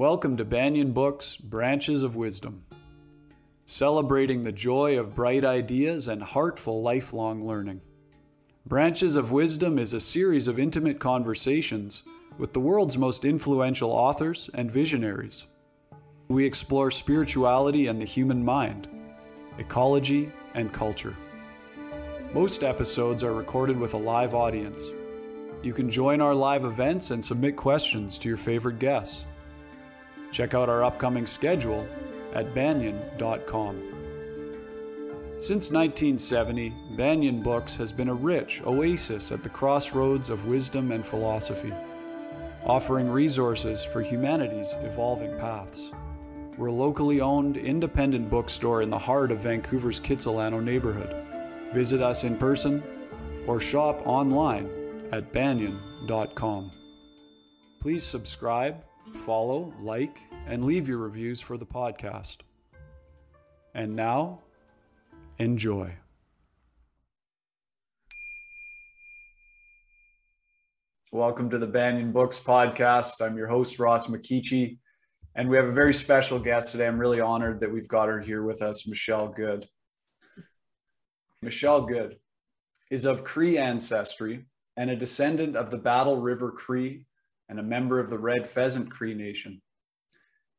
Welcome to Banyen Books, Branches of Wisdom, celebrating the joy of bright ideas and heartful lifelong learning. Branches of Wisdom is a series of intimate conversations with the world's most influential authors and visionaries. We explore spirituality and the human mind, ecology and culture. Most episodes are recorded with a live audience. You can join our live events and submit questions to your favorite guests. Check out our upcoming schedule at banyen.com. Since 1970, Banyen Books has been a rich oasis at the crossroads of wisdom and philosophy, offering resources for humanity's evolving paths. We're a locally owned, independent bookstore in the heart of Vancouver's Kitsilano neighborhood. Visit us in person or shop online at banyen.com. Please subscribe, follow, like, and leave your reviews for the podcast. And now, enjoy. Welcome to the Banyen Books podcast. I'm your host, Ross McKeechee, and we have a very special guest today. I'm really honored that we've got her here with us, Michelle Good. Michelle Good is of Cree ancestry and a descendant of the Battle River Cree and a member of the Red Pheasant Cree Nation.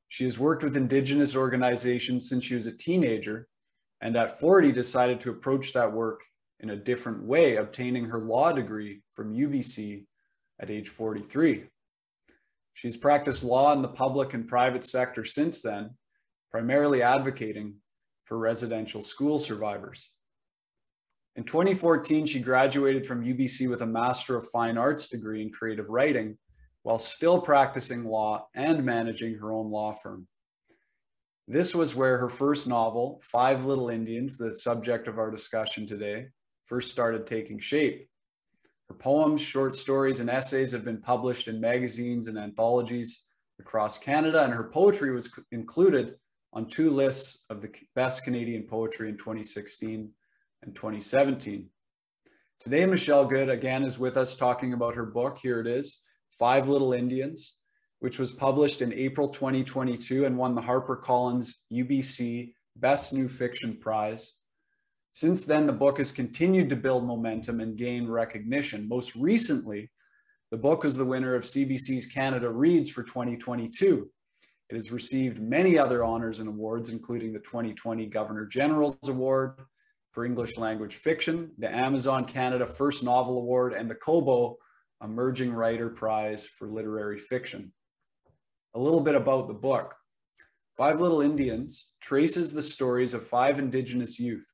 She has worked with Indigenous organizations since she was a teenager, and at 40 decided to approach that work in a different way, obtaining her law degree from UBC at age 43. She's practiced law in the public and private sector since then, primarily advocating for residential school survivors. In 2014, she graduated from UBC with a Master of Fine Arts degree in creative writing, while still practicing law and managing her own law firm. This was where her first novel, Five Little Indians, the subject of our discussion today, first started taking shape. Her poems, short stories, and essays have been published in magazines and anthologies across Canada, and her poetry was included on 2 lists of the best Canadian poetry in 2016 and 2017. Today, Michelle Good again is with us talking about her book. Here it is, Five Little Indians, which was published in April 2022 and won the HarperCollins UBC Best New Fiction Prize. Since then, the book has continued to build momentum and gain recognition. Most recently, the book was the winner of CBC's Canada Reads for 2022. It has received many other honors and awards, including the 2020 Governor General's Award for English Language Fiction, the Amazon Canada First Novel Award, and the Kobo Emerging Writer Prize for Literary Fiction. A little bit about the book. Five Little Indians traces the stories of 5 Indigenous youth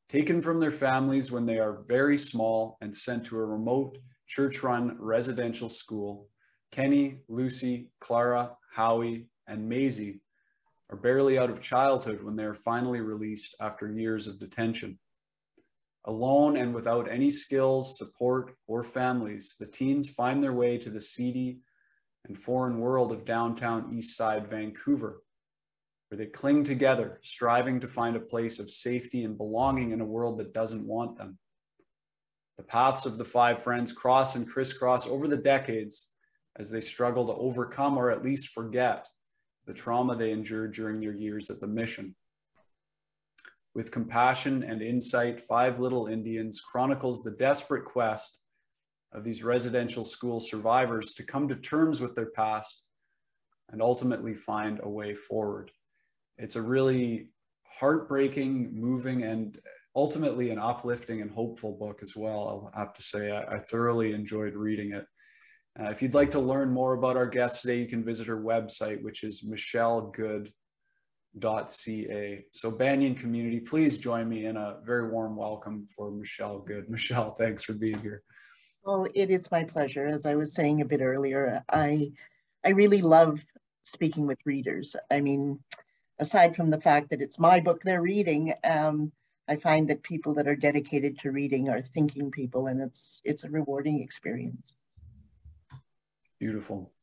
taken from their families when they are very small and sent to a remote church-run residential school. Kenny, Lucy, Clara, Howie, and Maisie are barely out of childhood when they are finally released after years of detention. Alone and without any skills, support, or families, the teens find their way to the seedy and foreign world of downtown East Side Vancouver, where they cling together, striving to find a place of safety and belonging in a world that doesn't want them. The paths of the 5 friends cross and crisscross over the decades as they struggle to overcome or at least forget the trauma they endured during their years at the mission. With compassion and insight, Five Little Indians chronicles the desperate quest of these residential school survivors to come to terms with their past and ultimately find a way forward. It's a really heartbreaking, moving, and ultimately an uplifting and hopeful book as well. I'll have to say I thoroughly enjoyed reading it. If you'd like to learn more about our guest today, you can visit her website, which is michellegood.ca. So Banyen community, please join me in a very warm welcome for Michelle Good. Michelle, thanks for being here. Oh, it is my pleasure. As I was saying a bit earlier, I really love speaking with readers. I mean, aside from the fact that it's my book they're reading, I find that people that are dedicated to reading are thinking people, and it's a rewarding experience. Beautiful.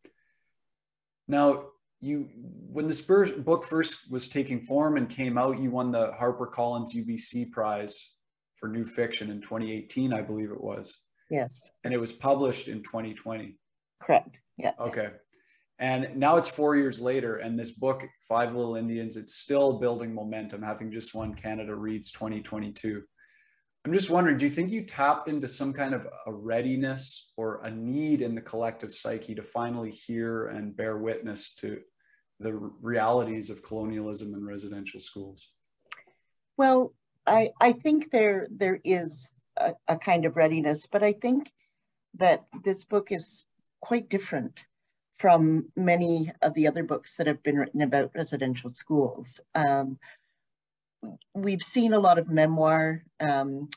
Now, when this book first was taking form and came out, you won the HarperCollins UBC Prize for New Fiction in 2018, I believe it was. Yes. And it was published in 2020. Correct. Yeah. Okay. And now it's 4 years later, and this book, Five Little Indians, it's still building momentum, having just won Canada Reads 2022. I'm just wondering, do you think you tapped into some kind of a readiness or a need in the collective psyche to finally hear and bear witness to the realities of colonialism in residential schools? Well, I think there is a kind of readiness, but I think that this book is quite different from many of the other books that have been written about residential schools. We've seen a lot of memoir and,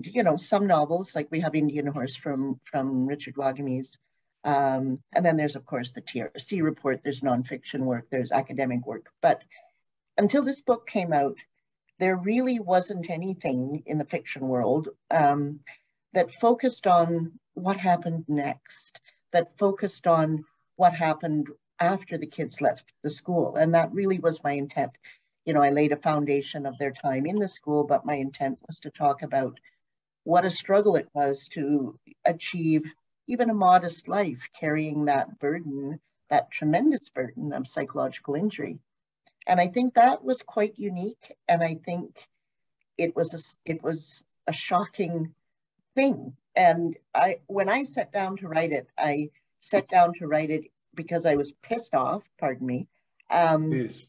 you know, some novels, like we have Indian Horse from Richard Wagamese. And then there's, of course, the TRC report, there's nonfiction work, there's academic work. But until this book came out, there really wasn't anything in the fiction world that focused on what happened next, that focused on what happened after the kids left the school. And that really was my intent. You know, I laid a foundation of their time in the school, but my intent was to talk about what a struggle it was to achieve even a modest life, carrying that burden, that tremendous burden of psychological injury. And I think that was quite unique. And I think it was a shocking thing. And when I sat down to write it, I sat down to write it because I was pissed off, pardon me. Please.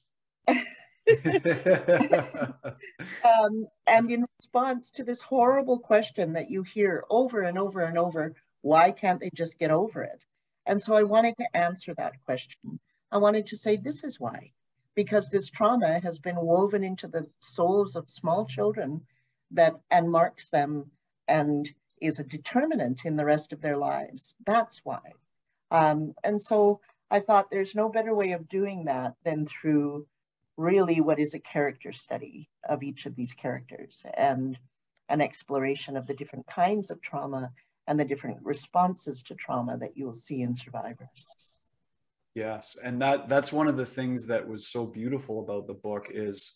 And in response to this horrible question that you hear over and over and over, why can't they just get over it? And so I wanted to answer that question. I wanted to say, this is why. Because this trauma has been woven into the souls of small children and marks them and is a determinant in the rest of their lives. That's why. And so I thought there's no better way of doing that than through really what is a character study of each of these characters and an exploration of the different kinds of trauma and the different responses to trauma that you will see in survivors. Yes, and that's one of the things that was so beautiful about the book is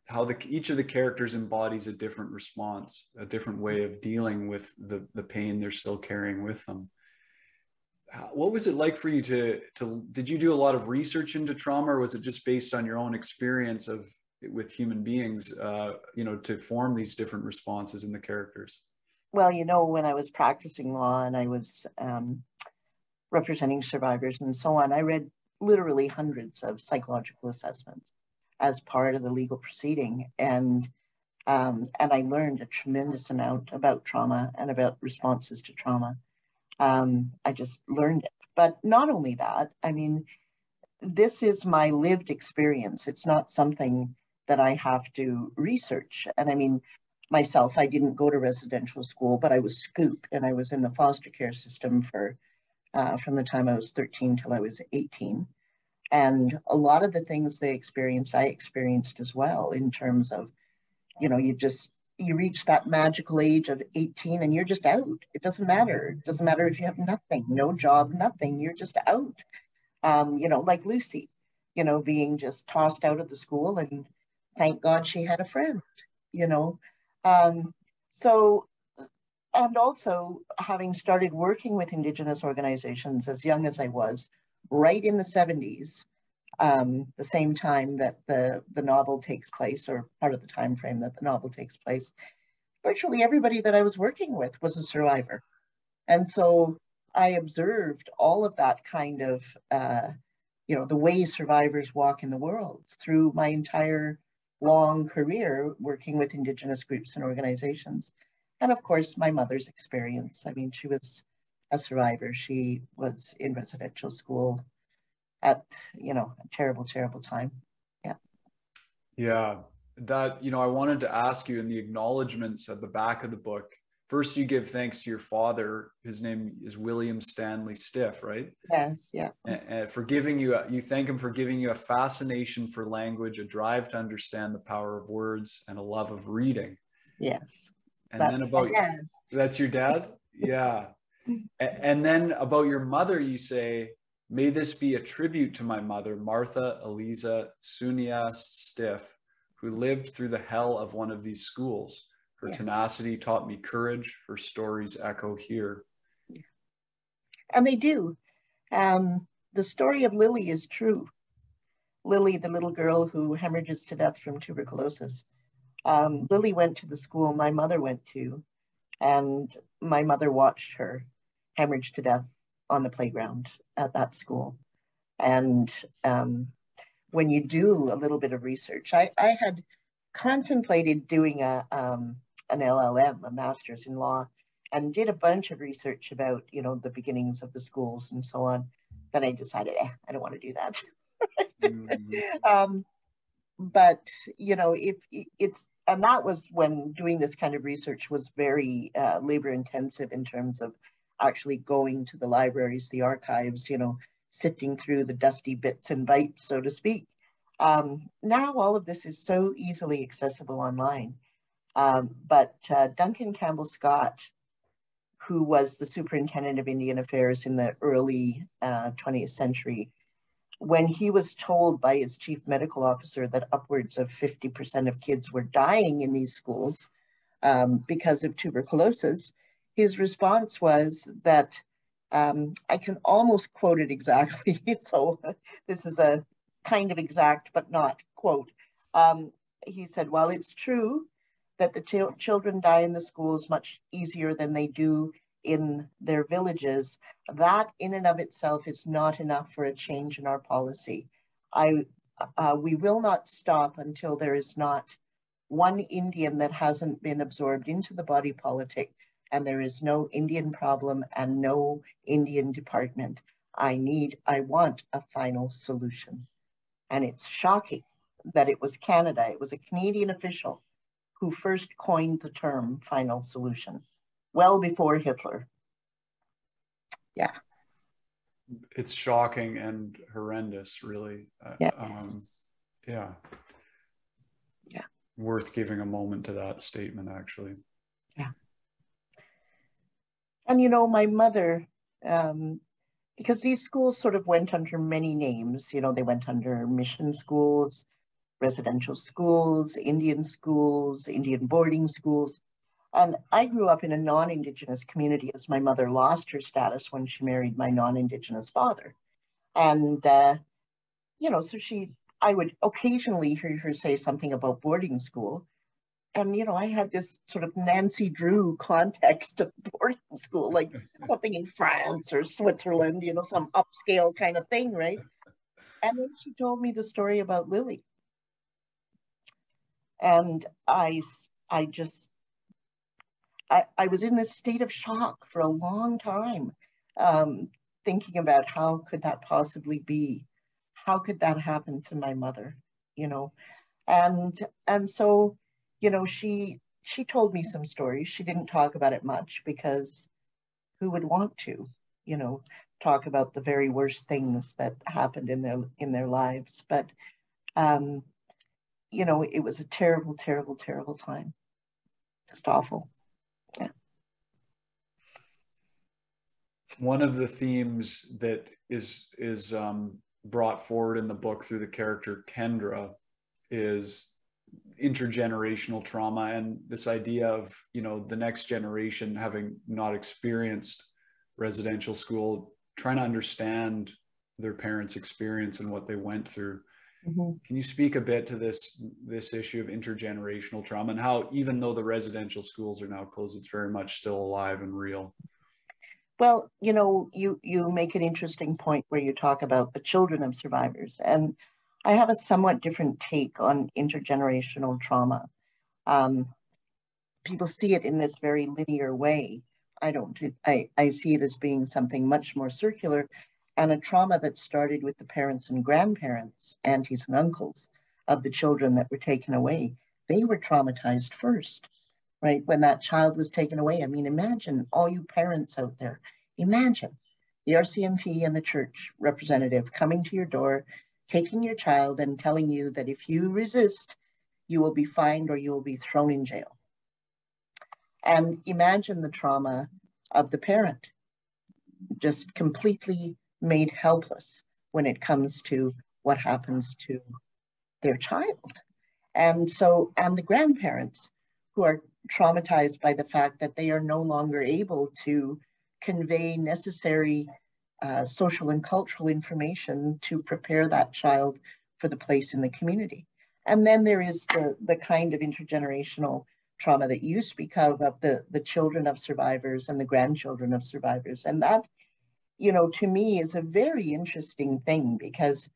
how each of the characters embodies a different response, a different way of dealing with the pain they're still carrying with them. What was it like for you did you do a lot of research into trauma, or was it just based on your own experience with human beings, you know, to form these different responses in the characters? Well, you know, when I was practicing law and I was representing survivors and so on, I read literally hundreds of psychological assessments as part of the legal proceeding. And I learned a tremendous amount about trauma and about responses to trauma. I just learned it. But not only that, I mean, this is my lived experience. It's not something that I have to research. And I mean, myself, I didn't go to residential school, but I was scooped and I was in the foster care system from the time I was 13 till I was 18. And a lot of the things they experienced, I experienced as well, in terms of, you know, you reach that magical age of 18 and you're just out. It doesn't matter. It doesn't matter if you have nothing, no job, nothing, you're just out. You know, like Lucy, you know, being just tossed out of the school, and thank God she had a friend, you know. So, and also having started working with Indigenous organizations as young as I was, right in the 70s, the same time that the novel takes place, or part of the time frame that the novel takes place, virtually everybody that I was working with was a survivor. And so I observed all of that kind of, you know, the way survivors walk in the world through my entire long career working with Indigenous groups and organizations. And of course, my mother's experience. I mean, she was a survivor. She was in residential school at, you know, a terrible, terrible time. Yeah. Yeah, that, you know, I wanted to ask you in the acknowledgements at the back of the book, first you give thanks to your father. His name is William Stanley Stiff, right? Yes, yeah. And for giving you thank him for giving you a fascination for language, a drive to understand the power of words, and a love of reading. Yes. And then about, that's your dad? Yeah. And then about your mother, you say, may this be a tribute to my mother, Martha Eliza Sunias Stiff, who lived through the hell of one of these schools. Her tenacity taught me courage. Her stories echo here. And they do. The story of Lily is true. Lily, the little girl who hemorrhages to death from tuberculosis. Lily went to the school my mother went to, and my mother watched her hemorrhage to death on the playground at that school. And when you do a little bit of research, I had contemplated doing an LLM, a master's in law, and did a bunch of research about, you know, the beginnings of the schools and so on. Then I decided, I don't want to do that. But, you know, if it's, and that was when doing this kind of research was very labor intensive in terms of actually going to the libraries, the archives, you know, sifting through the dusty bits and bytes, so to speak. Now all of this is so easily accessible online. But Duncan Campbell Scott, who was the superintendent of Indian Affairs in the early 20th century, when he was told by his chief medical officer that upwards of 50% of kids were dying in these schools because of tuberculosis, his response was that, I can almost quote it exactly, so this is a kind of exact but not quote. He said, while it's true that the children die in the schools much easier than they do in their villages, that in and of itself is not enough for a change in our policy. We will not stop until there is not one Indian that hasn't been absorbed into the body politic, and there is no Indian problem and no Indian department. I want a final solution. And it's shocking that it was Canada, it was a Canadian official who first coined the term final solution, well before Hitler. Yeah. It's shocking and horrendous, really. Yeah. Yeah. Yeah. Worth giving a moment to that statement, actually. Yeah. And, you know, my mother, because these schools sort of went under many names, you know, they went under mission schools, residential schools, Indian boarding schools. And I grew up in a non-Indigenous community as my mother lost her status when she married my non-Indigenous father. And, you know, so I would occasionally hear her say something about boarding school. And, you know, I had this sort of Nancy Drew context of boarding school, like something in France or Switzerland, you know, some upscale kind of thing, right? And then she told me the story about Lily. And I was in this state of shock for a long time, thinking about how could that possibly be? How could that happen to my mother, you know? And so, you know, she told me some stories. She didn't talk about it much because who would want to, you know, talk about the very worst things that happened in their lives. But, you know, it was a terrible, terrible, terrible time. Just awful. Yeah. One of the themes that is brought forward in the book through the character Kendra is intergenerational trauma, and this idea of, you know, the next generation having not experienced residential school, trying to understand their parents' experience and what they went through. Mm-hmm. Can you speak a bit to this issue of intergenerational trauma and how, even though the residential schools are now closed, it's very much still alive and real? Well, you know, you make an interesting point where you talk about the children of survivors, and I have a somewhat different take on intergenerational trauma. People see it in this very linear way. I don't. I see it as being something much more circular, and a trauma that started with the parents and grandparents, aunties and uncles of the children that were taken away. They were traumatized first, right? When that child was taken away. I mean, imagine all you parents out there. Imagine the RCMP and the church representative coming to your door, taking your child and telling you that if you resist, you will be fined or you will be thrown in jail. And imagine the trauma of the parent, just completely made helpless when it comes to what happens to their child. And so, and the grandparents who are traumatized by the fact that they are no longer able to convey necessary social and cultural information to prepare that child for the place in the community. And then there is the kind of intergenerational trauma that you speak of the children of survivors and the grandchildren of survivors. And that, you know, to me is a very interesting thing because,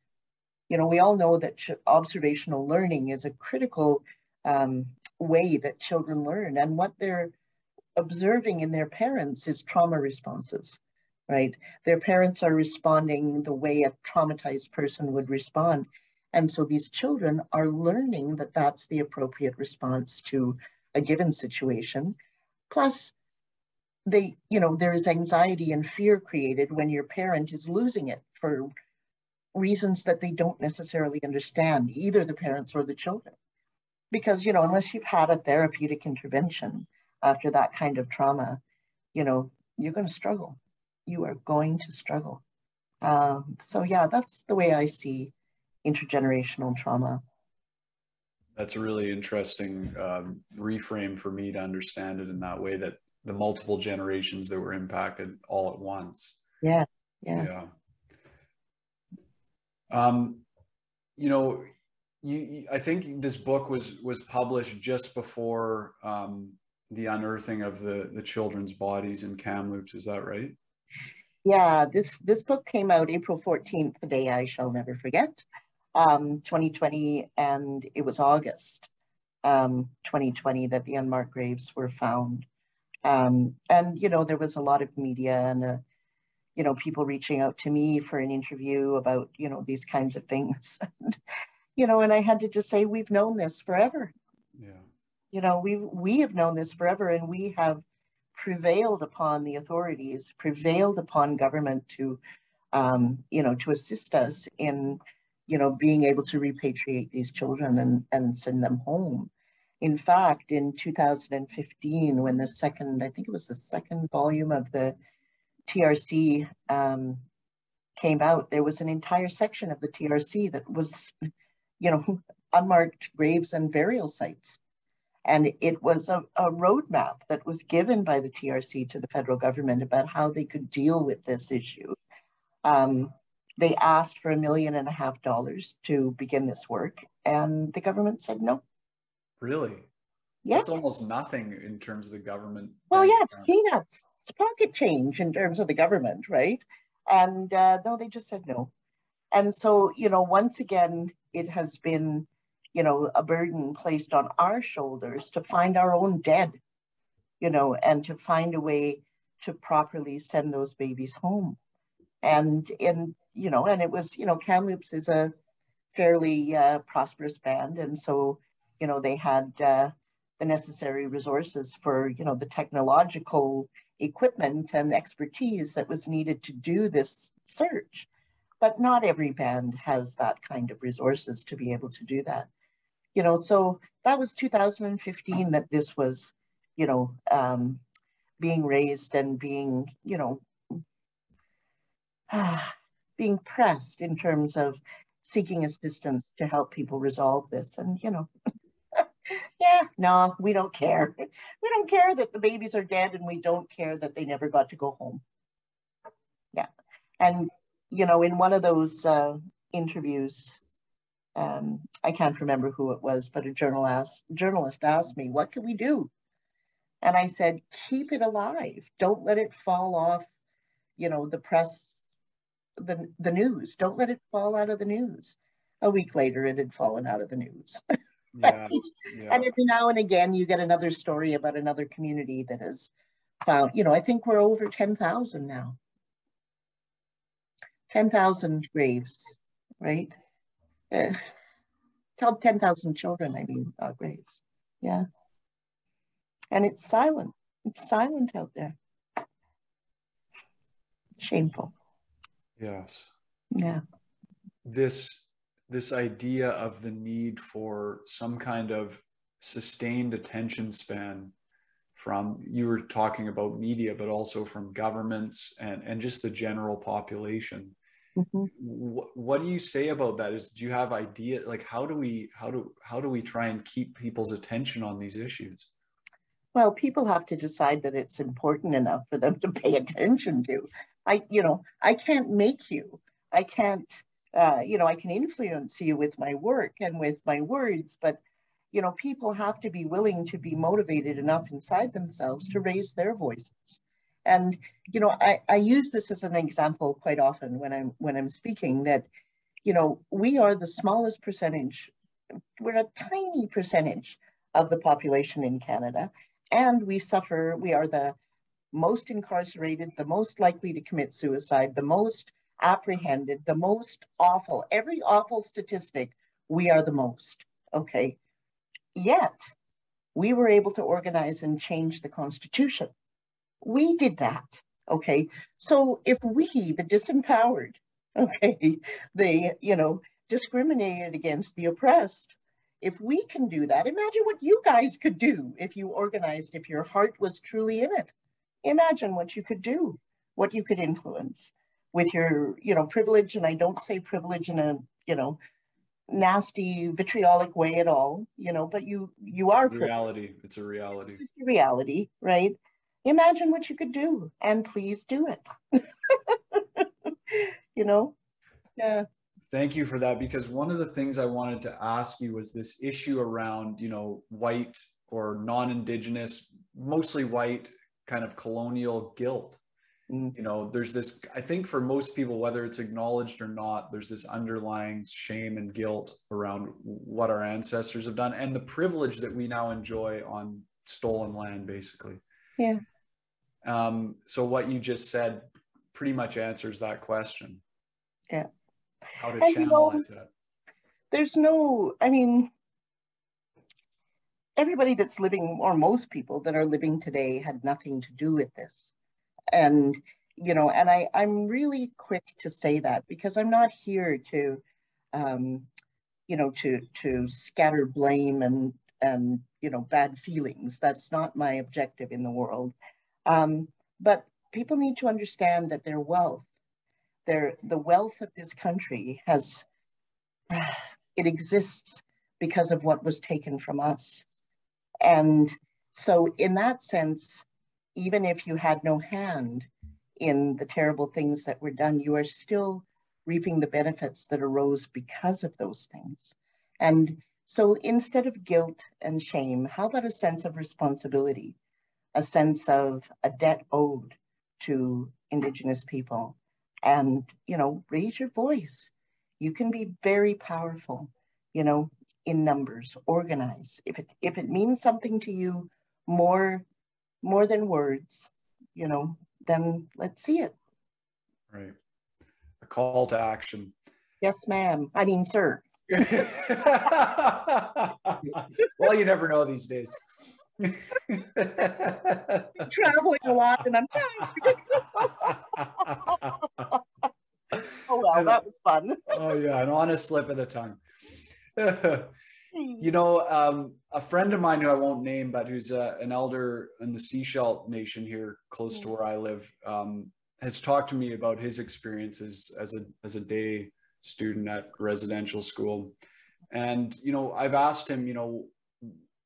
you know, we all know that observational learning is a critical way that children learn. And what they're observing in their parents is trauma responses, right? Their parents are responding the way a traumatized person would respond. And so these children are learning that that's the appropriate response to a given situation. Plus, they, you know, there is anxiety and fear created when your parent is losing it for reasons that they don't necessarily understand, either the parents or the children. Because, you know, unless you've had a therapeutic intervention after that kind of trauma, you know, you're going to struggle. You are going to struggle. So yeah, that's the way I see intergenerational trauma. That's a really interesting reframe for me to understand it in that way, that the multiple generations that were impacted all at once. Yeah. You know, I think this book was published just before the unearthing of the children's bodies in Kamloops. Is that right? Yeah, this book came out April 14th, the day I shall never forget, 2020, and it was August 2020 that the unmarked graves were found. And, you know, there was a lot of media and, you know, people reaching out to me for an interview about, you know, these kinds of things. You know, and I had to just say, we've known this forever. Yeah. You know, we have known this forever, and we have prevailed upon the authorities, prevailed upon government to, you know, to assist us in, you know, being able to repatriate these children and send them home. In fact, in 2015, when the second, I think it was the second volume of the TRC came out, there was an entire section of the TRC that was, you know, unmarked graves and burial sites. And it was a roadmap that was given by the TRC to the federal government about how they could deal with this issue. They asked for $1.5 million to begin this work, and the government said no. Really? Yeah. That's almost nothing in terms of the government. Well, yeah, it's peanuts. It's pocket change in terms of the government, right? And no, they just said no. And so, you know, once again, it has been, you know, a burden placed on our shoulders to find our own dead, you know, and to find a way to properly send those babies home. And you know, and it was, you know, Kamloops is a fairly prosperous band. And so, you know, they had the necessary resources for, you know, the technological equipment and expertise that was needed to do this search. But not every band has that kind of resources to be able to do that. You know, so that was 2015 that this was, you know, being raised and being, you know, being pressed in terms of seeking assistance to help people resolve this. And, you know, yeah, no, we don't care. We don't care that the babies are dead, and we don't care that they never got to go home. Yeah. And, you know, in one of those interviews, I can't remember who it was, but a journalist asked me, what can we do? And I said, keep it alive. Don't let it fall off, you know, the press, the news. Don't let it fall out of the news. A week later, it had fallen out of the news. Yeah, yeah. And every now and again, you get another story about another community that has found, you know, I think we're over 10,000 now. 10,000 graves, right? Tell 10,000 children, I mean, graves. Yeah. And it's silent. It's silent out there. Shameful. Yes. Yeah. This idea of the need for some kind of sustained attention span from, you were talking about media, but also from governments and just the general population. Mm-hmm. What do you say about that? Do you have idea, like how do we try and keep people's attention on these issues? Well, people have to decide that it's important enough for them to pay attention to. I can't make you. I can't, I can influence you with my work and with my words, but, people have to be willing to be motivated enough inside themselves to raise their voices. And, I use this as an example quite often when I'm speaking that, we are the smallest percentage. We're a tiny percentage of the population in Canada, and we are the most incarcerated, the most likely to commit suicide, the most apprehended, the most awful, every awful statistic, we are the most, okay? Yet, we were able to organize and change the Constitution. We did that, okay? So if we, the disempowered, okay, the, discriminated against the oppressed, if we can do that, imagine what you guys could do if you organized, if your heart was truly in it. Imagine what you could do, what you could influence with your, privilege. And I don't say privilege in a, nasty, vitriolic way at all, but you are reality. It's a reality. It's a reality, right? Imagine what you could do, and please do it. Yeah. Thank you for that, because one of the things I wanted to ask you was this issue around, white or non-Indigenous, mostly white kind of colonial guilt. There's this, I think for most people, whether it's acknowledged or not, there's this underlying shame and guilt around what our ancestors have done and the privilege that we now enjoy on stolen land, basically. Yeah. So what you just said pretty much answers that question. Yeah. How to channelize that. There's everybody that's living, or most people that are living today, had nothing to do with this. And, I'm really quick to say that, because I'm not here to, to scatter blame and bad feelings. That's not my objective in the world. But people need to understand that their wealth, the wealth of this country it exists because of what was taken from us. And so in that sense, even if you had no hand in the terrible things that were done, you are still reaping the benefits that arose because of those things. And so instead of guilt and shame, how about a sense of responsibility, a sense of a debt owed to Indigenous people? And, raise your voice. You can be very powerful, in numbers, organize. If it means something to you more than words, then let's see it. Right. A call to action. Yes, ma'am. I mean, sir. Well, you never know these days. Traveling a lot, and I'm oh well, that was fun. Oh yeah, an honest slip of the tongue. A friend of mine who I won't name, but who's an elder in the Seashell Nation here close to where I live, has talked to me about his experiences as a day student at residential school. And, I've asked him,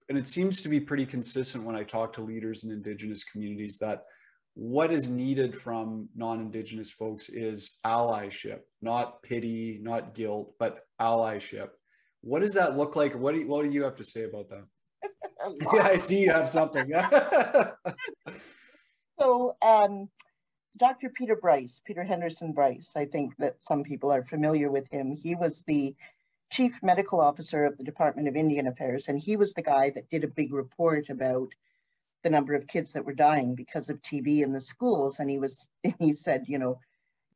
and it seems to be pretty consistent when I talk to leaders in Indigenous communities, that what is needed from non-Indigenous folks is allyship, not pity, not guilt, but allyship. What does that look like? What do you have to say about that? Yeah, I see you have something. So, Dr. Peter Henderson Bryce, I think that some people are familiar with him. He was the chief medical officer of the Department of Indian Affairs, and he was the guy that did a big report about the number of kids that were dying because of TB in the schools. And he said,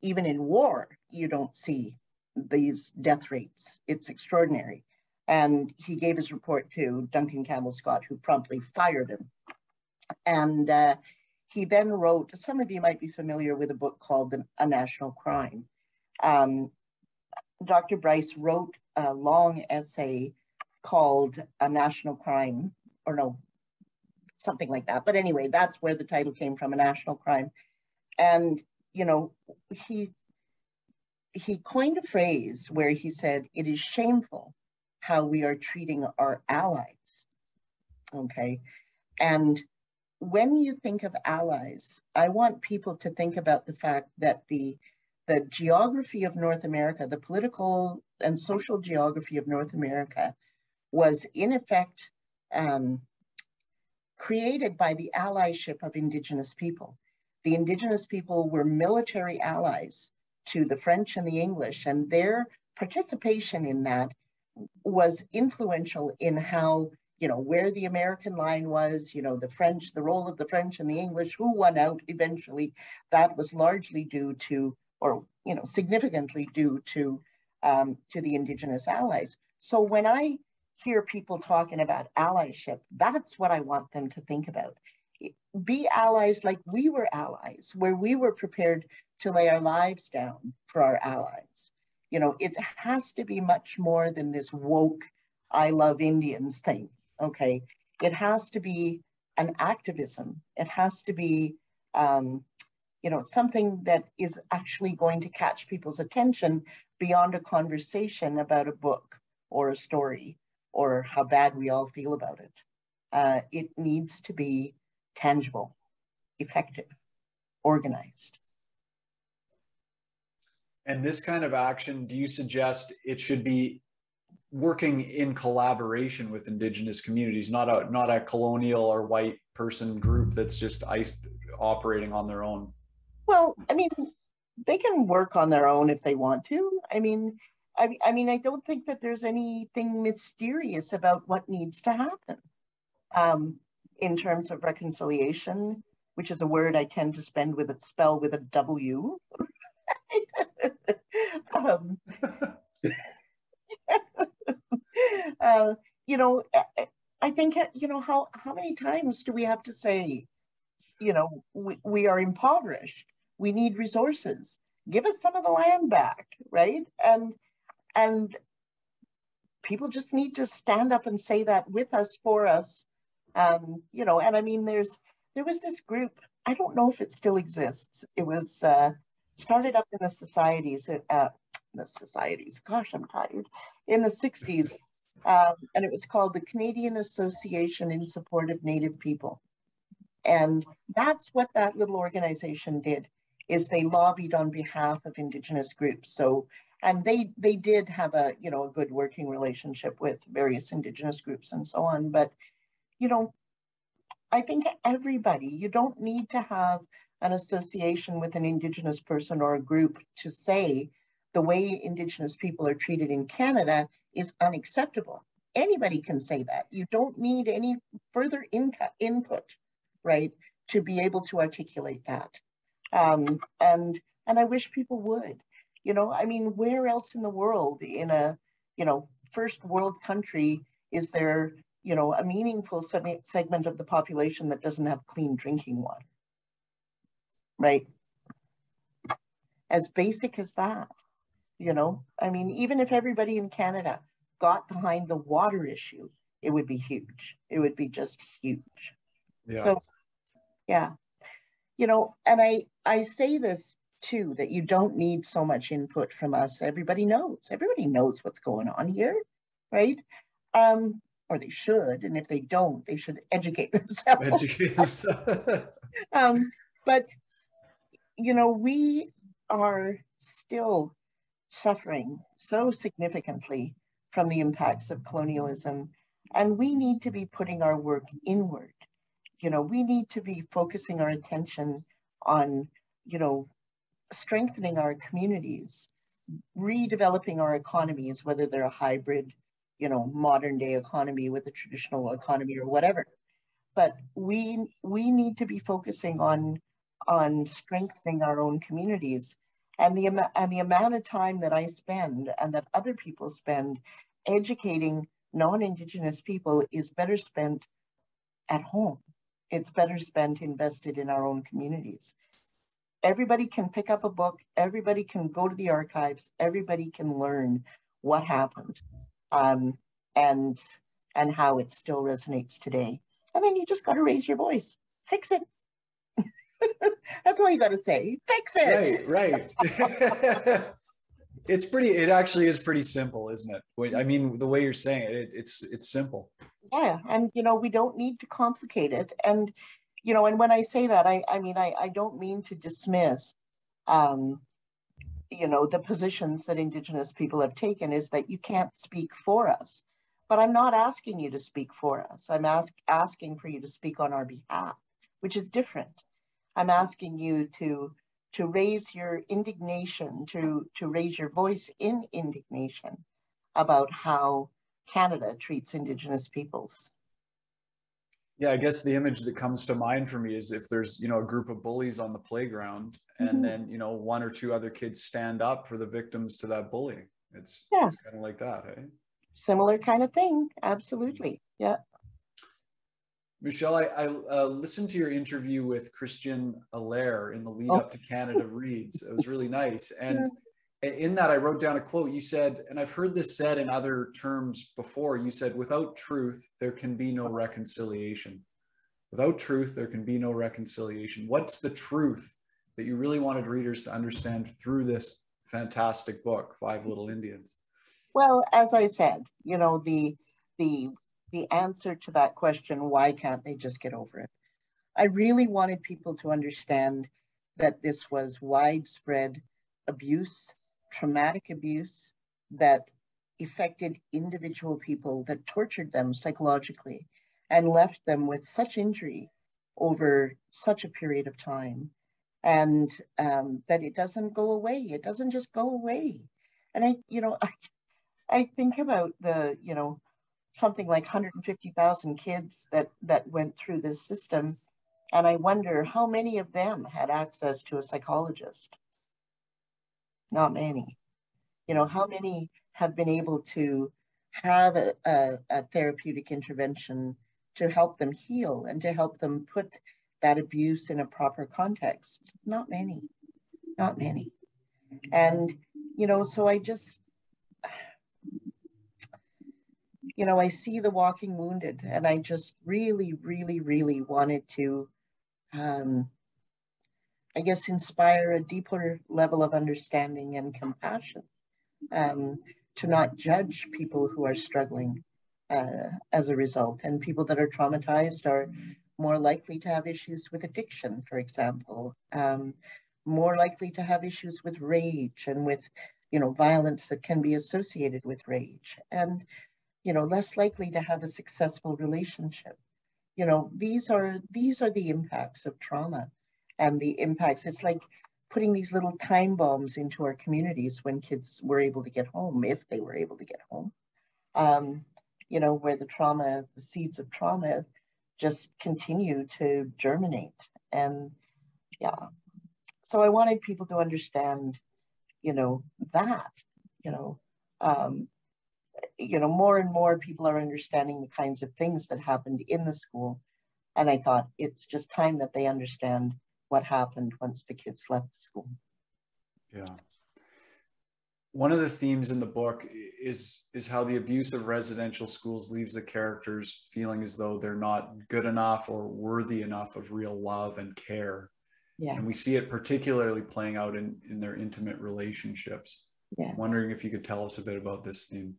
even in war, you don't see these death rates. It's extraordinary. And he gave his report to Duncan Campbell Scott, who promptly fired him. And he then wrote, some of you might be familiar with a book called A National Crime. Dr. Bryce wrote a long essay called A National Crime, or no, something like that. But anyway, that's where the title came from, A National Crime. And, he coined a phrase where he said, it is shameful how we are treating our allies, okay? And when you think of allies, I want people to think about the fact that the geography of North America, the political and social geography of North America, was in effect created by the allyship of Indigenous people. The Indigenous people were military allies to the French and the English, and their participation in that was influential in how, where the American line was, the French, the role of the French and the English, who won out eventually. That was largely due to, or significantly due to the Indigenous allies. So when I hear people talking about allyship, that's what I want them to think about. Be allies like we were allies, where we were prepared to lay our lives down for our allies. It has to be much more than this woke, I love Indians thing, okay? It has to be an activism. It has to be, something that is actually going to catch people's attention beyond a conversation about a book or a story or how bad we all feel about it. It needs to be tangible, effective, organized. And this kind of action, do you suggest it should be working in collaboration with Indigenous communities, not a colonial or white person group that's just operating on their own? Well, they can work on their own if they want to. I don't think that there's anything mysterious about what needs to happen in terms of reconciliation, which is a word I tend to spell with a W. I think, how many times do we have to say, we are impoverished, we need resources, give us some of the land back, right? And people just need to stand up and say that with us, for us, and there was this group, I don't know if it still exists. It was started up in the societies, gosh, I'm tired, in the 60s. And it was called the Canadian Association in Support of Native People. And that's what that little organization did, is they lobbied on behalf of Indigenous groups. So, and they did have a good working relationship with various Indigenous groups and so on. But, I think everybody, you don't need to have an association with an Indigenous person or a group to say the way Indigenous people are treated in Canada is unacceptable. Anybody can say that. You don't need any further input, right, to be able to articulate that. And I wish people would. Where else in the world, in a first world country, is there a meaningful segment of the population that doesn't have clean drinking water, right? As basic as that, even if everybody in Canada got behind the water issue, it would be huge. It would be just huge. Yeah. So, yeah, and I say this too, that you don't need so much input from us. Everybody knows what's going on here, right? Or they should, and if they don't, they should educate themselves. But, we are still suffering so significantly from the impacts of colonialism, and we need to be putting our work inward. We need to be focusing our attention on, strengthening our communities, redeveloping our economies, whether they're a hybrid, modern day economy with a traditional economy or whatever. But we need to be focusing on strengthening our own communities. And the amount of time that I spend and that other people spend educating non-Indigenous people is better spent at home. It's better spent invested in our own communities. Everybody can pick up a book, everybody can go to the archives, everybody can learn what happened, and how it still resonates today. And then you just got to raise your voice, fix it. That's all you got to say. Fix it. Right. It actually is pretty simple, isn't it? The way you're saying it, it's simple. Yeah, and we don't need to complicate it. And you know, and when I say that, I mean, I don't mean to dismiss, you know, the positions that Indigenous people have taken is that you can't speak for us. But I'm not asking you to speak for us. I'm asking for you to speak on our behalf, which is different. I'm asking you to raise your indignation, to raise your voice in indignation about how Canada treats Indigenous peoples. Yeah, I guess the image that comes to mind for me is if there's, you know, a group of bullies on the playground and then, you know, one or two other kids stand up for the victims to that bullying. It's kind of like that, hey? Similar kind of thing. Absolutely. Yeah. Michelle, I listened to your interview with Christian Allaire in the lead up to Canada Reads. It was really nice. And in that, I wrote down a quote. You said, and I've heard this said in other terms before, you said, without truth, there can be no reconciliation. Without truth, there can be no reconciliation. What's the truth that you really wanted readers to understand through this fantastic book, Five Little Indians? Well, as I said, you know, the answer to that question, why can't they just get over it? I really wanted people to understand that this was widespread abuse, traumatic abuse that affected individual people, that tortured them psychologically and left them with such injury over such a period of time, and that it doesn't go away. It doesn't just go away. And I think about the, you know, something like 150,000 kids that went through this system. And I wonder how many of them had access to a psychologist. Not many. You know, how many have been able to have a therapeutic intervention to help them heal and to help them put that abuse in a proper context? Not many. Not many. And, you know, so I just, you know, I see the walking wounded, and I just really, really, really wanted to, I guess, inspire a deeper level of understanding and compassion, to not judge people who are struggling as a result. And people that are traumatized are more likely to have issues with addiction, for example, more likely to have issues with rage and with, you know, violence that can be associated with rage, and, you know, less likely to have a successful relationship. You know, these are the impacts of trauma, and the impacts. It's like putting these little time bombs into our communities when kids were able to get home, if they were able to get home. You know, where the seeds of trauma just continue to germinate. And yeah, so I wanted people to understand, you know, that, you know, more and more people are understanding the kinds of things that happened in the school. And I thought it's just time that they understand what happened once the kids left school. Yeah. One of the themes in the book is how the abuse of residential schools leaves the characters feeling as though they're not good enough or worthy enough of real love and care. Yeah. And we see it particularly playing out in their intimate relationships. Yeah. I'm wondering if you could tell us a bit about this theme.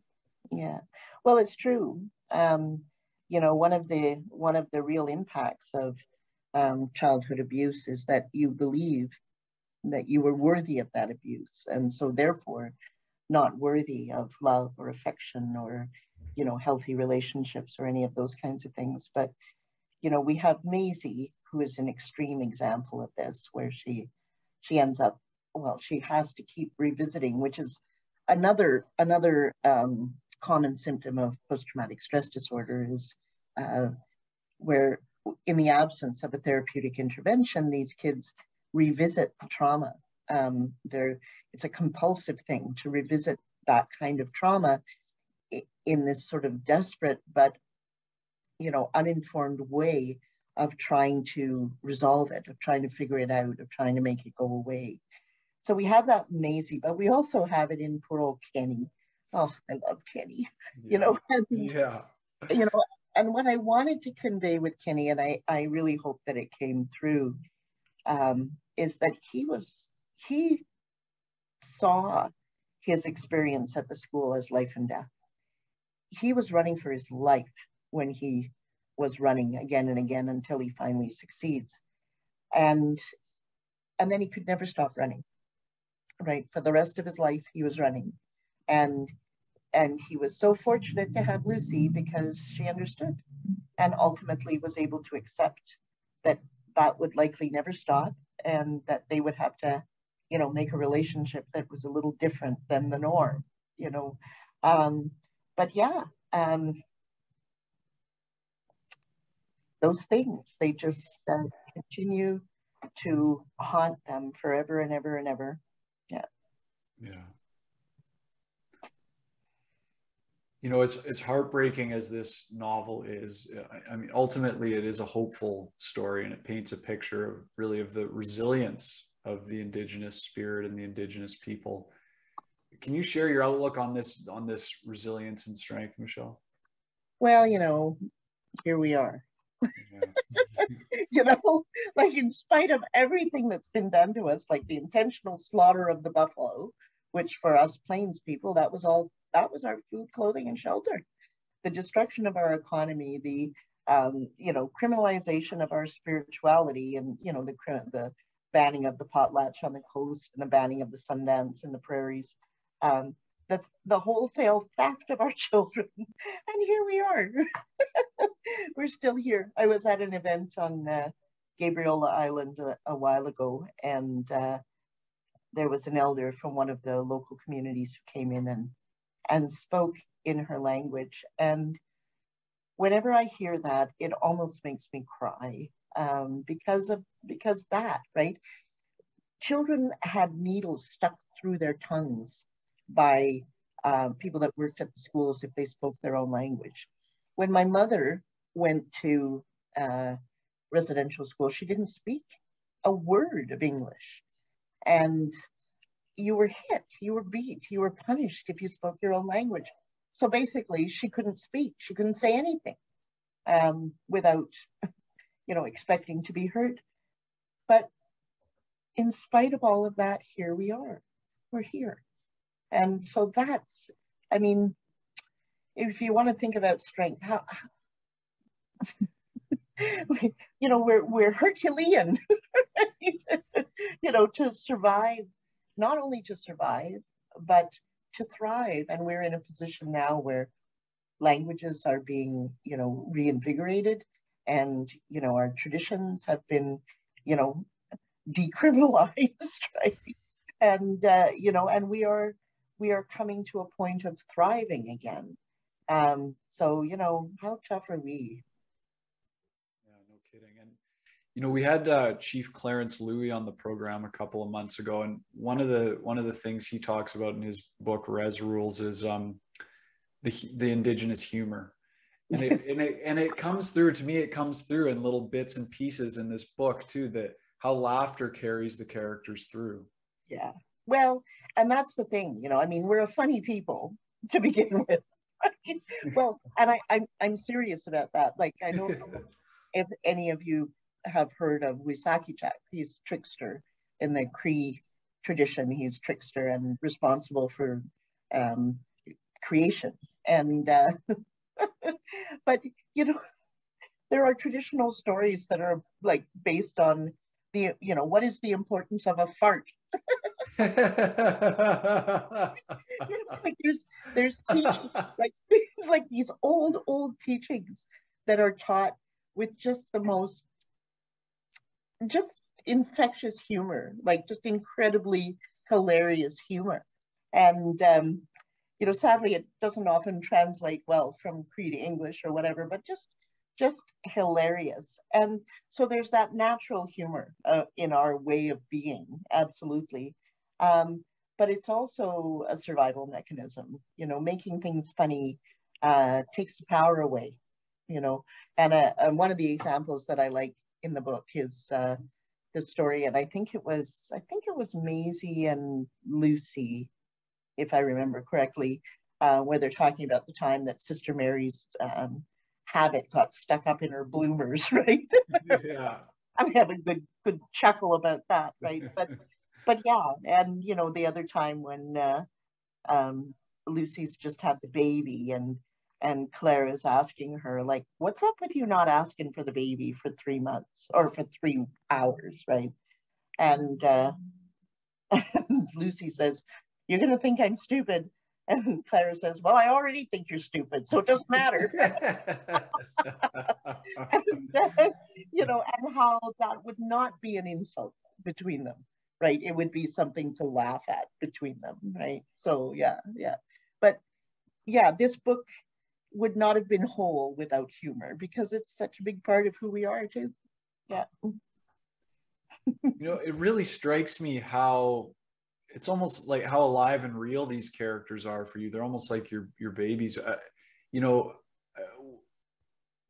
Yeah, well, it's true. You know, one of the real impacts of childhood abuse is that you believe that you were worthy of that abuse, and so therefore not worthy of love or affection or, you know, healthy relationships or any of those kinds of things. But, you know, we have Maisie, who is an extreme example of this, where she ends up, well, she has to keep revisiting, which is another common symptom of post-traumatic stress disorder, is where in the absence of a therapeutic intervention, these kids revisit the trauma. It's a compulsive thing to revisit that kind of trauma in this sort of desperate but, you know, uninformed way of trying to resolve it, of trying to figure it out, of trying to make it go away. So we have that Maisie, but we also have it in poor old Kenny. Oh, I love Kenny. Yeah. You know, and, yeah. You know, and what I wanted to convey with Kenny, and I really hope that it came through, is that he saw his experience at the school as life and death. He was running for his life when he was running again and again until he finally succeeds. And then he could never stop running, right? For the rest of his life, he was running. And he was so fortunate to have Lucy because she understood and ultimately was able to accept that that would likely never stop and that they would have to, you know, make a relationship that was a little different than the norm, you know. But yeah, those things, they just continue to haunt them forever and ever and ever. Yeah. Yeah. You know, as heartbreaking as this novel is, I mean, ultimately it is a hopeful story, and it paints a picture of really of the resilience of the Indigenous spirit and the Indigenous people. Can you share your outlook on this resilience and strength, Michelle? Well, you know, here we are. Yeah. You know, like in spite of everything that's been done to us, like the intentional slaughter of the buffalo, which for us Plains people, that was our food, clothing, and shelter. The destruction of our economy, the you know, criminalization of our spirituality, and you know, the banning of the potlatch on the coast and the banning of the Sundance in the prairies, the wholesale theft of our children, and here we are. We're still here. I was at an event on Gabriola Island a while ago, and there was an elder from one of the local communities who came in and spoke in her language. And whenever I hear that, it almost makes me cry because that, right? Children had needles stuck through their tongues by people that worked at the schools if they spoke their own language. When my mother went to residential school, she didn't speak a word of English. And you were hit, you were beat, you were punished if you spoke your own language. So basically, she couldn't speak, she couldn't say anything without, you know, expecting to be heard. But in spite of all of that, here we are. We're here. And so that's, I mean, if you want to think about strength, how you know, we're Herculean, you know, to survive, not only to survive, but to thrive. And we're in a position now where languages are being, you know, reinvigorated, and, you know, our traditions have been, you know, decriminalized, right? And, you know, and we are coming to a point of thriving again. So, you know, how tough are we? Yeah, no kidding. And you know, we had Chief Clarence Louie on the program a couple of months ago, and one of the things he talks about in his book Res Rules is the Indigenous humor, and it comes through to me. It comes through in little bits and pieces in this book too. That how laughter carries the characters through. Yeah. Well, and that's the thing, you know. I mean, we're a funny people to begin with. Right? Well, and I'm serious about that. Like, I don't know if any of you have heard of Wisakichat. He's trickster in the Cree tradition. He's trickster and responsible for creation. And but you know, there are traditional stories that are like based on the, you know, what is the importance of a fart? You know, like there's teachings like like these old teachings that are taught with just the most just infectious humor, like just incredibly hilarious humor. And you know, sadly, it doesn't often translate well from Cree to English or whatever, but just hilarious. And so there's that natural humor in our way of being, absolutely. But it's also a survival mechanism. You know, making things funny takes the power away. You know, and one of the examples that I like in the book is the story, and I think it was Maisie and Lucy, if I remember correctly, where they're talking about the time that Sister Mary's habit got stuck up in her bloomers, right? Yeah. I'm having a good chuckle about that, right? But yeah, and you know, the other time when Lucy's just had the baby, And Claire is asking her, like, what's up with you not asking for the baby for 3 months or for 3 hours, right? And Lucy says, you're going to think I'm stupid. And Clara says, well, I already think you're stupid, so it doesn't matter. And, you know, and how that would not be an insult between them, right? It would be something to laugh at between them, right? So, yeah. But yeah, this book would not have been whole without humor, because it's such a big part of who we are too. Yeah. You know, it really strikes me how it's almost like how alive and real these characters are for you. They're almost like your babies. You know,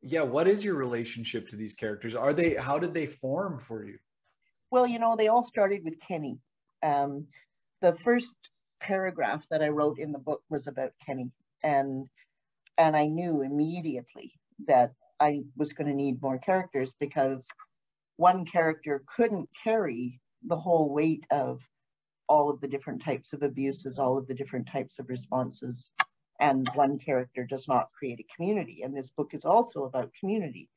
yeah. What is your relationship to these characters? How did they form for you? Well, you know, they all started with Kenny. The first paragraph that I wrote in the book was about Kenny, and I knew immediately that I was going to need more characters, because one character couldn't carry the whole weight of all of the different types of abuses, all of the different types of responses. And one character does not create a community. And this book is also about community,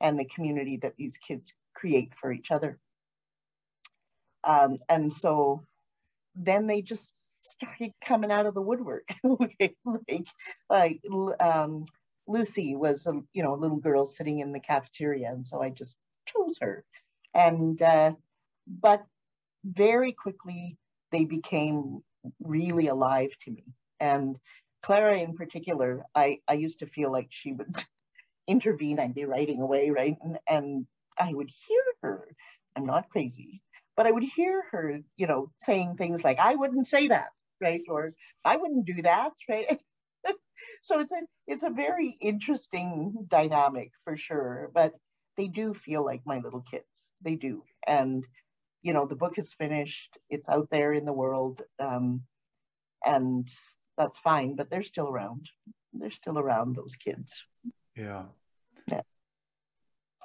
and the community that these kids create for each other. And so then they just started coming out of the woodwork. Okay, Lucy was a little girl sitting in the cafeteria, and so I just chose her. And but very quickly they became really alive to me. And Clara in particular, I used to feel like she would intervene. I'd be writing away, right? And I would hear her. I'm not crazy, but I would hear her, saying things like, I wouldn't say that, right? Or I wouldn't do that, right? So it's a very interesting dynamic for sure, but they do feel like my little kids. They do. And, the book is finished. It's out there in the world. And that's fine, but they're still around. They're still around, those kids. Yeah. Yeah.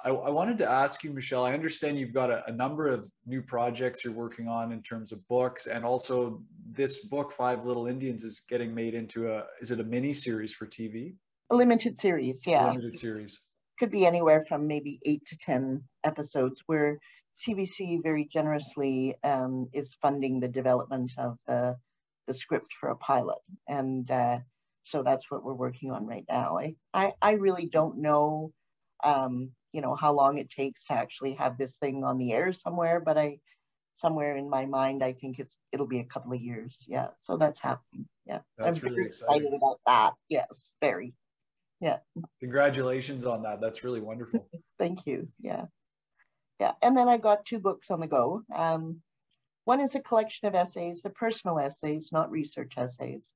I wanted to ask you, Michelle, I understand you've got a number of new projects you're working on in terms of books, and also this book, Five Little Indians, is getting made into is it a mini series for TV? A limited series, yeah. Limited series. Could be anywhere from maybe 8 to 10 episodes, where CBC very generously is funding the development of the script for a pilot. And so that's what we're working on right now. I really don't know, how long it takes to actually have this thing on the air somewhere, but somewhere in my mind, I think it'll be a couple of years. Yeah, so that's happening. Yeah, that's I'm really very excited about that. Yes, very. Yeah. Congratulations on that. That's really wonderful. Thank you. Yeah. And then I got 2 books on the go. One is a collection of essays, the personal essays, not research essays.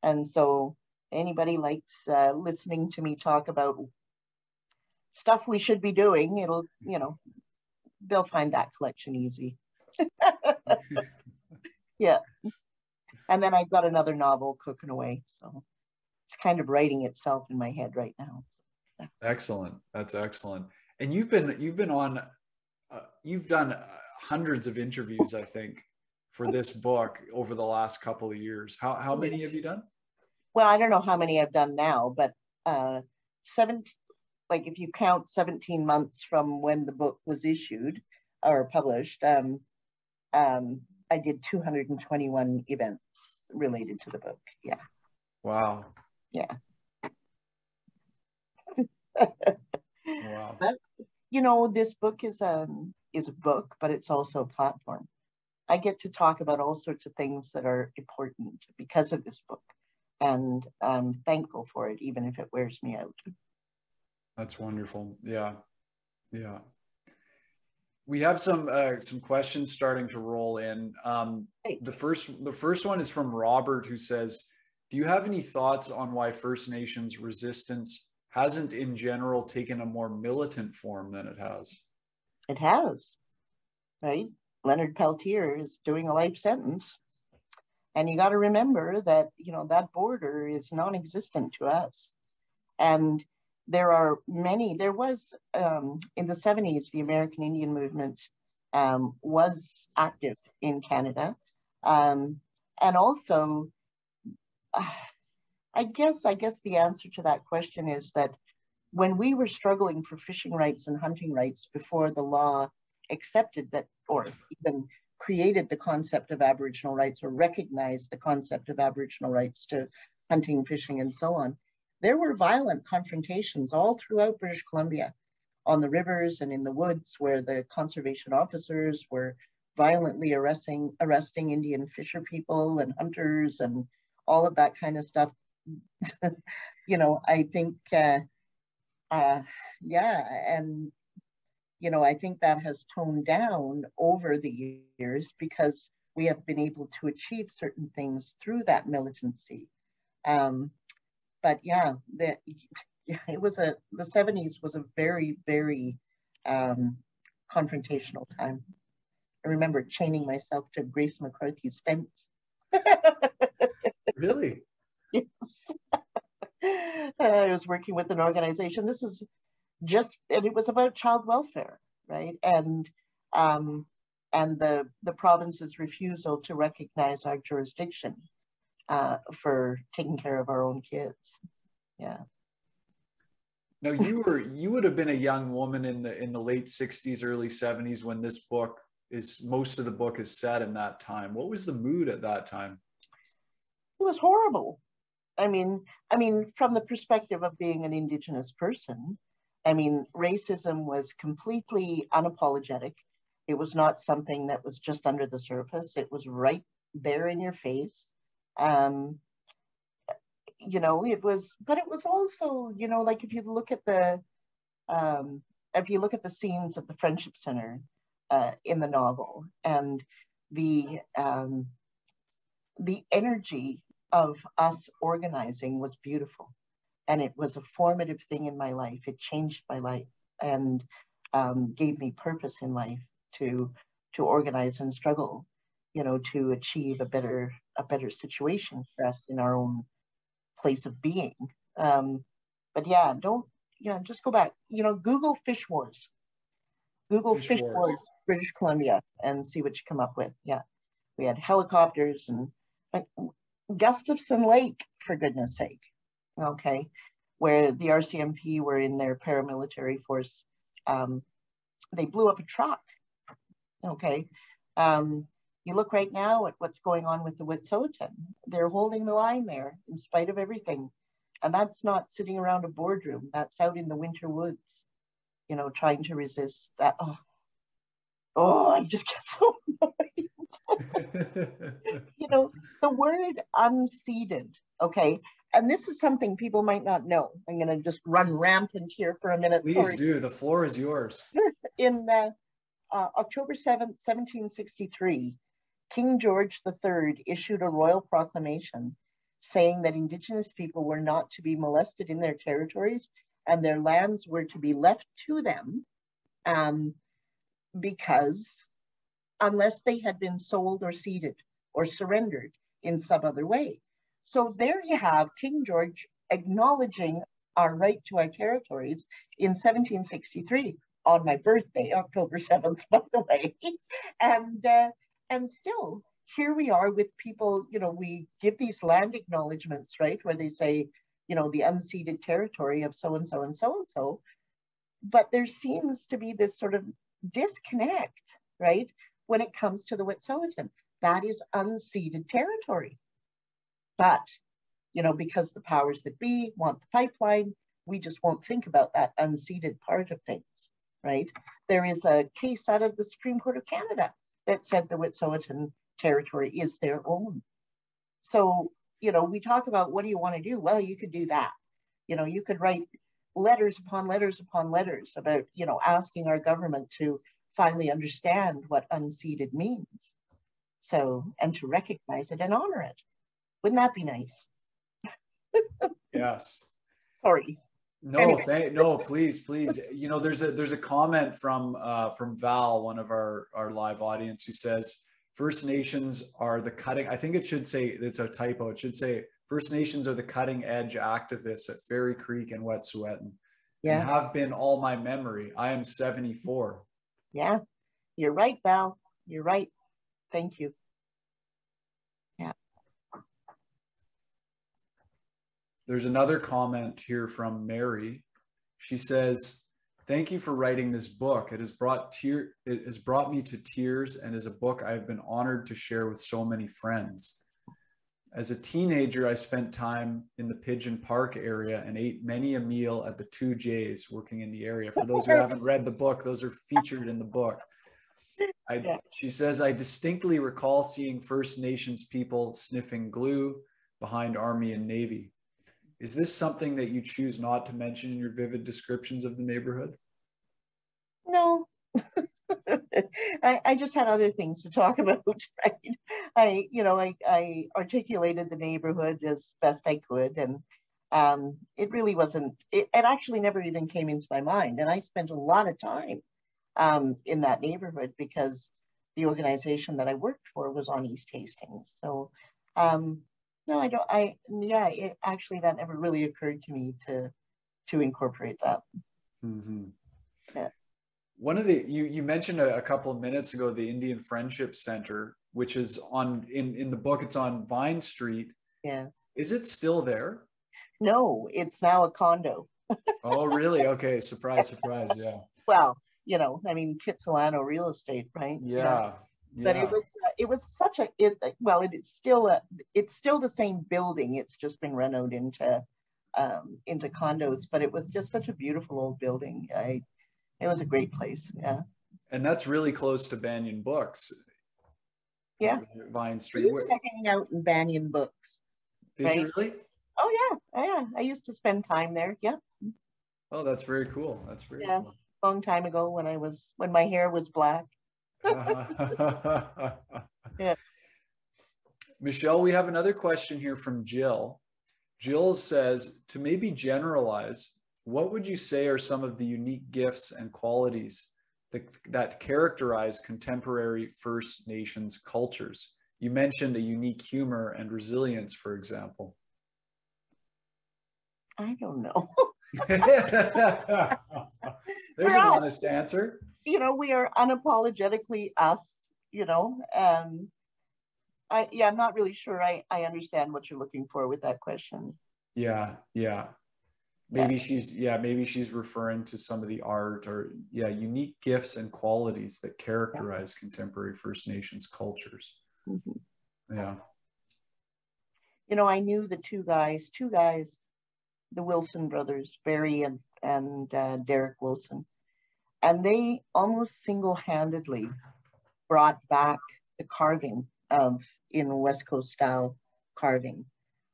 And so anybody likes listening to me talk about stuff we should be doing, it'll, they'll find that collection easy. Yeah. And then I've got another novel cooking away. So it's kind of writing itself in my head right now. So, yeah. Excellent. That's excellent. And you've done hundreds of interviews, I think, for this book over the last couple of years. How many have you done? Well, I don't know how many I've done now, but 7, like if you count 17 months from when the book was issued or published, I did 221 events related to the book. Yeah. Wow. Yeah. Wow. But this book is a book, but it's also a platform. I get to talk about all sorts of things that are important because of this book, and I'm thankful for it, even if it wears me out. That's wonderful. Yeah. We have some questions starting to roll in. The first one is from Robert, who says, do you have any thoughts on why First Nations resistance hasn't in general taken a more militant form than it has? It has, right? Leonard Peltier is doing a life sentence. And you got to remember that, that border is non-existent to us. And there was, in the 70s, the American Indian movement was active in Canada. And also, I guess the answer to that question is that when we were struggling for fishing rights and hunting rights before the law accepted that, or even created the concept of Aboriginal rights or recognized the concept of Aboriginal rights to hunting, fishing, and so on, there were violent confrontations all throughout British Columbia on the rivers and in the woods, where the conservation officers were violently arresting Indian fisher people and hunters and all of that kind of stuff. You know, I think, yeah, and, you know, I think that has toned down over the years because we have been able to achieve certain things through that militancy. But yeah, it was the 70s was a very, very confrontational time. I remember chaining myself to Grace McCarthy's fence. Really? Yes. I was working with an organization. This was and it was about child welfare, right? And the province's refusal to recognize our jurisdiction for taking care of our own kids. Yeah. Now you would have been a young woman in the late 60s, early 70s when this book most of the book is set in that time. What was the mood at that time? It was horrible. I mean, from the perspective of being an Indigenous person, I mean, racism was completely unapologetic. It was not something that was just under the surface. It was right there in your face. You know, but it was also, you know, like if you look at the scenes of the Friendship Center in the novel, and the energy of us organizing was beautiful, and it was a formative thing in my life. It changed my life and gave me purpose in life to organize and struggle, you know, to achieve a better situation for us in our own place of being. But yeah, just go back, you know, Google fish wars. Google fish wars British Columbia and see what you come up with. Yeah, we had helicopters and like Gustafson Lake, for goodness sake. Okay, where the RCMP were in their paramilitary force. They blew up a truck. Okay. You look right now at what's going on with the Wet'suwet'en. They're holding the line there in spite of everything. And that's not sitting around a boardroom. That's out in the winter woods, you know, trying to resist that. I just get so annoyed. You know, the word unceded, okay? And this is something people might not know. I'm going to just run rampant here for a minute. Please do. The floor is yours. In October 7th, 1763, King George III issued a royal proclamation saying that Indigenous people were not to be molested in their territories and their lands were to be left to them because unless they had been sold or ceded or surrendered in some other way. So there you have King George acknowledging our right to our territories in 1763 on my birthday, October 7th, by the way. And still, here we are with people, you know, we give these land acknowledgements, right, where they say, you know, the unceded territory of so-and-so and so-and-so. But there seems to be this sort of disconnect, right, when it comes to the Wet'suwet'en. That is unceded territory. But, you know, because the powers that be want the pipeline, we just won't think about that unceded part of things, right? There is a case out of the Supreme Court of Canada that said the Wet'suwet'en territory is their own. So, you know, we talk about what do you want to do? Well, you could do that. You know, you could write letters upon letters upon letters about, you know, asking our government to finally understand what unceded means. So, and to recognize it and honor it. Wouldn't that be nice? Yes. Sorry. No, anyway. no, please. You know, there's a comment from Val, one of our live audience, who says First Nations are the cutting. I think it should say, it's a typo. It should say First Nations are the cutting edge activists at Fairy Creek and Wet'suwet'en, and have been all my memory. I am 74. Yeah, you're right, Val. You're right. Thank you. Yeah. There's another comment here from Mary. She says, "Thank you for writing this book. It has brought me to tears and is a book I have been honored to share with so many friends. As a teenager, I spent time in the Pigeon Park area and ate many a meal at the 2Js working in the area." For those who haven't read the book, those are featured in the book. She says, "I distinctly recall seeing First Nations people sniffing glue behind Army and Navy. Is this something that you choose not to mention in your vivid descriptions of the neighborhood?" No. I just had other things to talk about, right? I articulated the neighborhood as best I could, and it really wasn't, it actually never even came into my mind. And I spent a lot of time in that neighborhood because the organization that I worked for was on East Hastings. So no, it actually, that never really occurred to me to incorporate that. Mm-hmm. Yeah. One of the, you mentioned a couple of minutes ago, the Indian Friendship Center, which is in the book, it's on Vine Street. Yeah. Is it still there? No, it's now a condo. Oh, really? Okay. Surprise, surprise. Yeah. Well, I mean, Kitsilano real estate, right? Yeah. But it was such a, it's still the same building. It's just been renovated into condos, but it was just such a beautiful old building. It was a great place. Yeah. And that's really close to Banyen Books. Yeah. Vine I Street. used to hang out in Banyen Books. Did you really? Oh yeah. I used to spend time there. Yeah. Oh, that's very cool. That's very cool. Long time ago when my hair was black. Yeah. Michelle, we have another question here from Jill. Jill says, to maybe generalize, what would you say are some of the unique gifts and qualities that characterize contemporary First Nations cultures? You mentioned a unique humor and resilience, for example. I don't know. There's an honest answer. We are unapologetically us, I'm not really sure I understand what you're looking for with that question. Yeah. Maybe she's referring to some of the art or unique gifts and qualities that characterize contemporary First Nations cultures. Mm-hmm. Yeah. I knew the two guys, the Wilson brothers, Barry and Derek Wilson, and they almost single-handedly brought back the carving in West Coast style carving.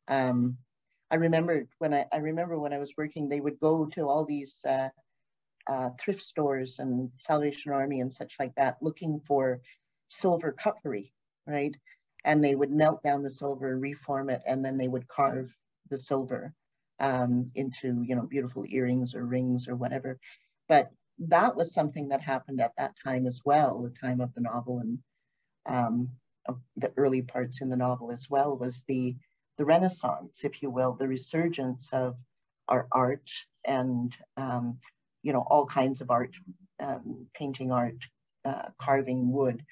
I remember when I was working, they would go to all these thrift stores and Salvation Army and such like that, looking for silver cutlery, right? And they would melt down the silver and reform it, and then they would carve the silver into, beautiful earrings or rings or whatever. But that was something that happened at that time as well, the time of the novel, and the early parts in the novel as well, was the Renaissance, if you will, the resurgence of our art and, all kinds of art, painting art, carving wood,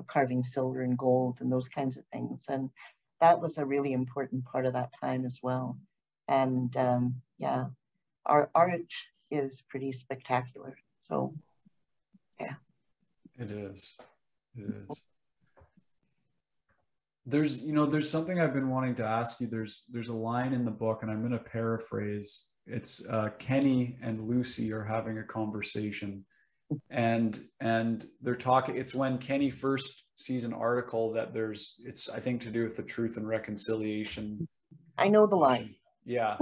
carving silver and gold and those kinds of things. And that was a really important part of that time as well. And our art is pretty spectacular. So, yeah. It is. There's something I've been wanting to ask you. There's a line in the book, and I'm going to paraphrase. It's Kenny and Lucy are having a conversation, and they're talking. It's when Kenny first sees an article that it's I think to do with the Truth and Reconciliation. I know the line. Yeah,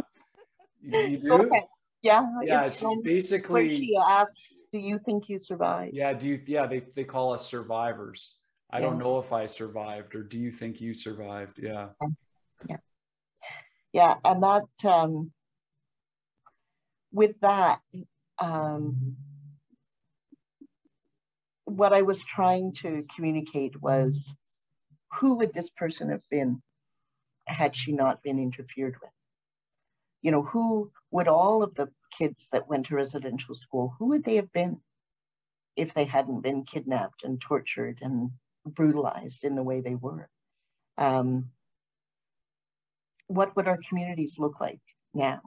you do. Okay. Yeah. It's basically where she asks, "Do you think you survived?" Yeah. They call us survivors. I don't know if I survived, or do you think you survived? Yeah. Yeah. And that, with that, what I was trying to communicate was, who would this person have been had she not been interfered with? Who would all of the kids that went to residential school, who would they have been if they hadn't been kidnapped and tortured and brutalized in the way they were? what would our communities look like now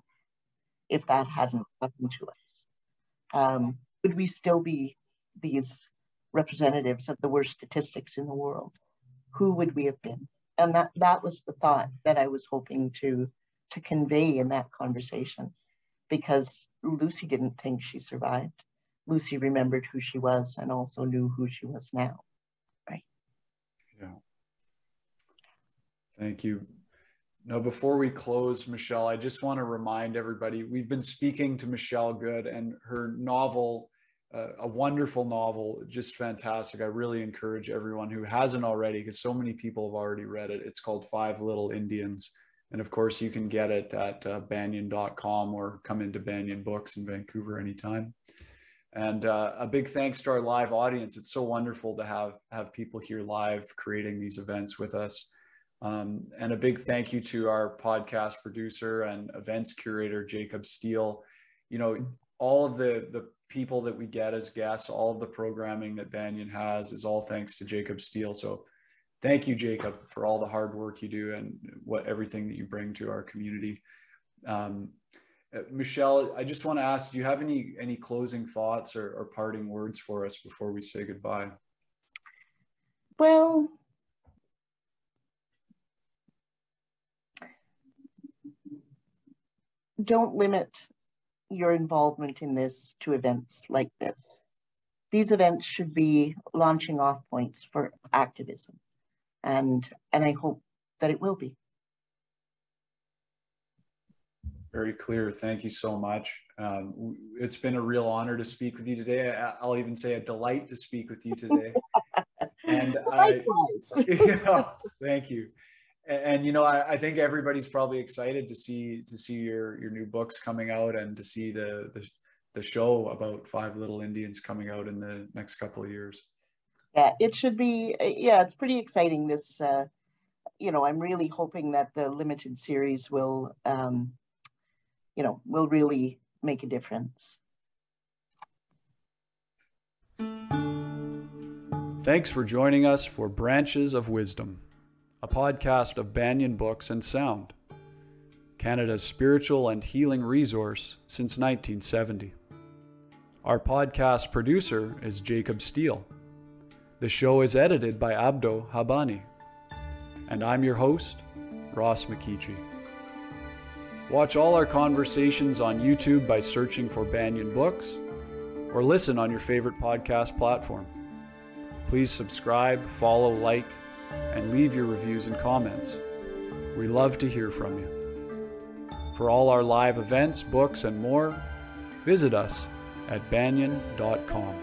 if that hadn't happened to us? Would we still be these representatives of the worst statistics in the world? Who would we have been? And that was the thought that I was hoping to convey in that conversation, because Lucy didn't think she survived. Lucy remembered who she was and also knew who she was now, right? Yeah. Thank you. Now, before we close, Michelle, I just want to remind everybody, we've been speaking to Michelle Good, and her novel, a wonderful novel, just fantastic. I really encourage everyone who hasn't already, because so many people have already read it. It's called Five Little Indians. And of course, you can get it at banyen.com or come into Banyen Books in Vancouver anytime. And a big thanks to our live audience. It's so wonderful to have people here live creating these events with us. And a big thank you to our podcast producer and events curator, Jacob Steele. You know, all of the people that we get as guests, all of the programming that Banyen has is all thanks to Jacob Steele. So thank you, Jacob, for all the hard work you do and everything that you bring to our community. Michelle, I just want to ask, do you have any closing thoughts or parting words for us before we say goodbye? Well, don't limit your involvement in this to events like this. These events should be launching off points for activism, and I hope that it will be. Very clear. Thank you so much. It's been a real honor to speak with you today. I'll even say a delight to speak with you today. And yeah, thank you. And you know, I think everybody's probably excited to see your new books coming out and to see the show about Five Little Indians coming out in the next couple of years. Yeah, it should be. Yeah, it's pretty exciting. This, you know, I'm really hoping that the limited series will, you know, will really make a difference. Thanks for joining us for Branches of Wisdom, a podcast of Banyen Books and Sound, Canada's spiritual and healing resource since 1970. Our podcast producer is Jacob Steele. The show is edited by Abdo Habani. And I'm your host, Ross McKeechee. Watch all our conversations on YouTube by searching for Banyen Books, or listen on your favorite podcast platform. Please subscribe, follow, like, and leave your reviews and comments. We love to hear from you. For all our live events, books, and more, visit us at banyen.com.